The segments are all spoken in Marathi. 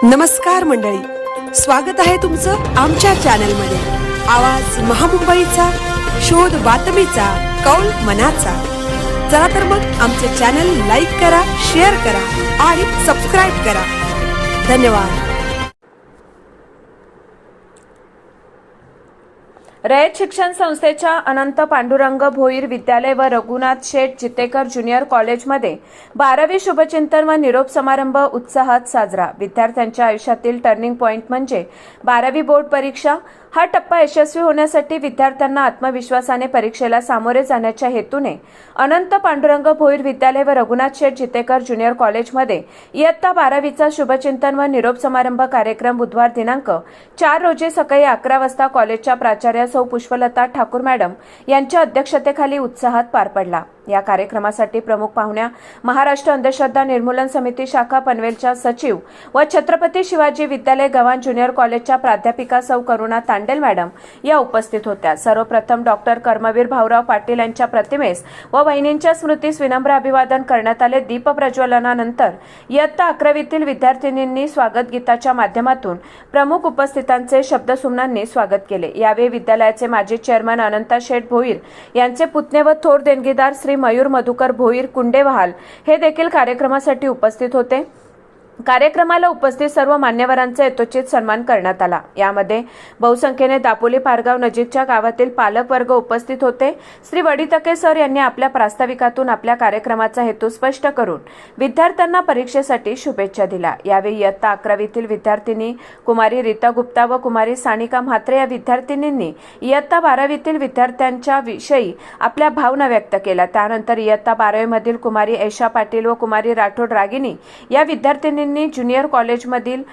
नमस्कार मंडळी, स्वागत आहे तुमचं आमच्या चॅनलमध्ये। आवाज महामुंबईचा, शोध बातमीचा, कौल मनाचा। चला तर मग आमचे चॅनल लाईक करा, शेअर करा आणि सबस्क्राइब करा। धन्यवाद। रयत शिक्षण संस्थेच्या अनंत पांडुरंग भोईर विद्यालय व रघुनाथ शेठ चितेकर ज्युनियर कॉलेजमध्ये 12वी शुभचिंतन व निरोप समारंभ उत्साहात साजरा। विद्यार्थ्यांच्या आयुष्यातील टर्निंग पॉइंट म्हणजे 12वी बोर्ड परीक्षा। हा टप्पा यशस्वी होण्यासाठी विद्यार्थ्यांना आत्मविश्वासाने परीक्षेला सामोरे जाण्याच्या हेतूने अनंत पांडुरंग भोईर विद्यालय व रघुनाथ शेठ चितेकर ज्युनियर कॉलेजमध्ये इयत्ता 12वीचा शुभचिंतन व निरोप समारंभ कार्यक्रम बुधवार दिनांक 4 रोजी सकाळी 11 वाजता कॉलेजच्या प्राचार्य सौ पुष्पलता ठाकूर मॅडम यांच्या अध्यक्षतेखाली उत्साहात पार पडला। या कार्यक्रमासाठी प्रमुख पाहुण्या महाराष्ट्र अंधश्रद्धा निर्मूलन समिती शाखा पनवेलच्या सचिव व छत्रपती शिवाजी विद्यालय गव्हाण ज्युनियर कॉलेजच्या प्राध्यापिका सौ करुणा तांडेल मॅडम या उपस्थित होत्या। सर्वप्रथम डॉक्टर कर्मवीर भाऊराव पाटील यांच्या प्रतिमेस व वहिनींच्या स्मृतीस विनम्र अभिवादन करण्यात आले। दीप प्रज्वलनानंतर इयत्ता 11वीतील विद्यार्थिनींनी स्वागत गीताच्या माध्यमातून प्रमुख उपस्थितांचे शब्दसुमनांनी स्वागत केले। यावेळी विद्यालयाचे माजी चेअरमन अनंत शेठ भोईर यांचे पुतणे व थोर देणगीदार श्री मयूर मधुकर भोईर कुंडेवहाल हे देखील कार्यक्रमासाठी उपस्थित होते। कार्यक्रमाला उपस्थित सर्व मान्यवरांचा यथोचित सन्मान करण्यात आला। यामध्ये बहुसंख्येने दापोली पारगाव नजीकच्या गावातील पालक वर्ग उपस्थित होते। श्री वडितके सर यांनी आपल्या प्रास्ताविकातून आपल्या कार्यक्रमाचा हेतू स्पष्ट करून विद्यार्थ्यांना परीक्षेसाठी शुभेच्छा दिल्या। यावेळी इयत्ता 11वीतील विद्यार्थिनी कुमारी रीता गुप्ता व कुमारी सानिका म्हात्रे या विद्यार्थिनींनी इयत्ता 12वीतील विद्यार्थ्यांच्या विषयी आपल्या भावना व्यक्त केल्या। त्यानंतर इयत्ता 12वीमधील कुमारी ऐशा पाटील व कुमारी राठोड रागिनी या विद्यार्थिनी ज्युनियर कॉलेजमधील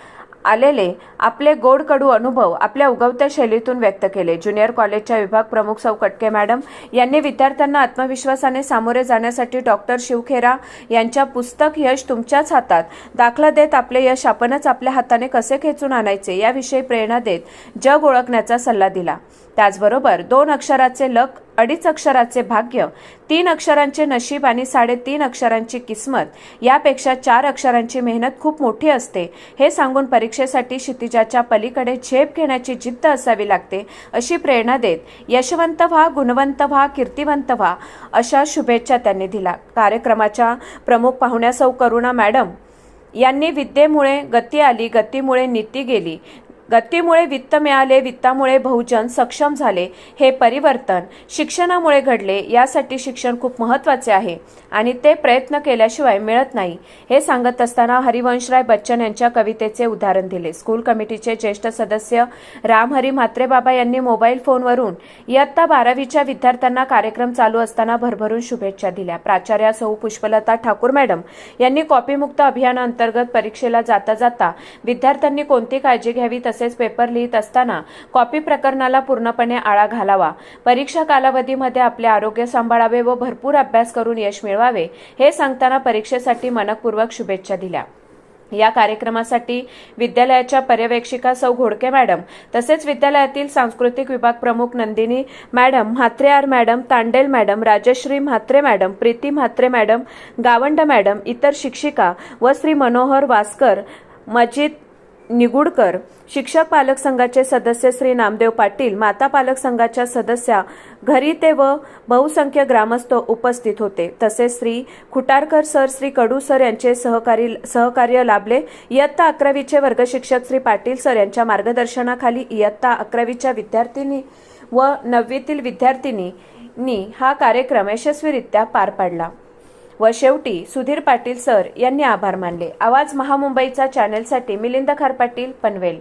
आलेले आपले गोड कडू अनुभव आपल्या उगवत्या शैलीतून व्यक्त केले। ज्युनियर कॉलेजच्या विभाग प्रमुख सौ कटके मॅडम यांनी विद्यार्थ्यांना आत्मविश्वासाने सामोरे जाण्यासाठी डॉक्टर शिवखेरा यांच्या पुस्तक यश तुमच्याच हातात दाखला देत आपले यश आपणच आपल्या हाताने कसे खेचून आणायचे याविषयी प्रेरणा देत जग ओळखण्याचा सल्ला दिला। त्याचबरोबर 2 अक्षराचे लक, 2.5 अक्षराचे भाग्य, 3 अक्षरांचे नशीब आणि 3.5 अक्षरांची किस्मत यापेक्षा 4 अक्षरांची मेहनत खूप मोठी असते हे सांगून परीक्षेसाठी क्षितिजाच्या पलीकडे झेप घेण्याची जिद्द असावी लागते अशी प्रेरणा देत यशवंत व्हा, गुणवंत व्हा, कीर्तिवंत व्हा अशा शुभेच्छा त्यांनी दिल्या। कार्यक्रमाच्या प्रमुख पाहुण्या सौ करुणा मॅडम यांनी विद्येमुळे गती आली, गतीमुळे नीती गेली, गतीमुळे वित्त मिळाले, वित्तामुळे बहुजन सक्षम झाले, हे परिवर्तन शिक्षणामुळे घडले। यासाठी शिक्षण खूप महत्त्वाचे आहे आणि ते प्रयत्न केल्याशिवाय मिळत नाही हे सांगत असताना हरिवंशराय बच्चन यांच्या कवितेचे उदाहरण दिले। स्कूल कमिटीचे ज्येष्ठ सदस्य रामहरी म्हात्रे बाबा यांनी मोबाईल फोनवरून इयत्ता 12वीच्या विद्यार्थ्यांना कार्यक्रम चालू असताना भरभरून शुभेच्छा दिल्या। प्राचार्य सौ पुष्पलता ठाकूर मॅडम यांनी कॉपीमुक्त अभियानाअंतर्गत परीक्षेला जाता जाता विद्यार्थ्यांनी कोणती काळजी घ्यावी तसेच पेपर लिहित असताना कॉपी प्रकरणाला पूर्णपणे आळा घालावा, परीक्षा कालावधीमध्ये आपले आरोग्य सांभाळावे व भरपूर अभ्यास करून यश मिळवावे हे सांगताना परीक्षेसाठी मनपूर्वक शुभेच्छा दिल्या। या कार्यक्रमासाठी विद्यालयाच्या पर्यवेक्षिका सौ घोडके मॅडम तसेच विद्यालयातील सांस्कृतिक विभाग प्रमुख Nandini madam, Mhatre madam, Tandel madam, Rajshree Mhatre madam, Preeti Mhatre madam, Gawand madam, इतर शिक्षिका व श्री मनोहर वास्कर, मजिद निगुडकर, शिक्षक पालक संघाचे सदस्य श्री नामदेव पाटील, माता पालक संघाच्या सदस्या घरीते व बहुसंख्य ग्रामस्थ उपस्थित होते। तसेच श्री खुटारकर सर, श्री कडू सर यांचे सहकार्य लाभले। इयत्ता 11वीचे वर्ग शिक्षक श्री पाटील सर यांच्या मार्गदर्शनाखाली इयत्ता 11वीच्या विद्यार्थिनी व 9वीतील विद्यार्थिनींनी हा कार्यक्रम यशस्वीरित्या पार पाडला व शेवटी सुधीर पाटील सर यांनी आभार मानले। आवाज महामुंबईचा चॅनलसाठी मिलिंद खारपाटील, पनवेल।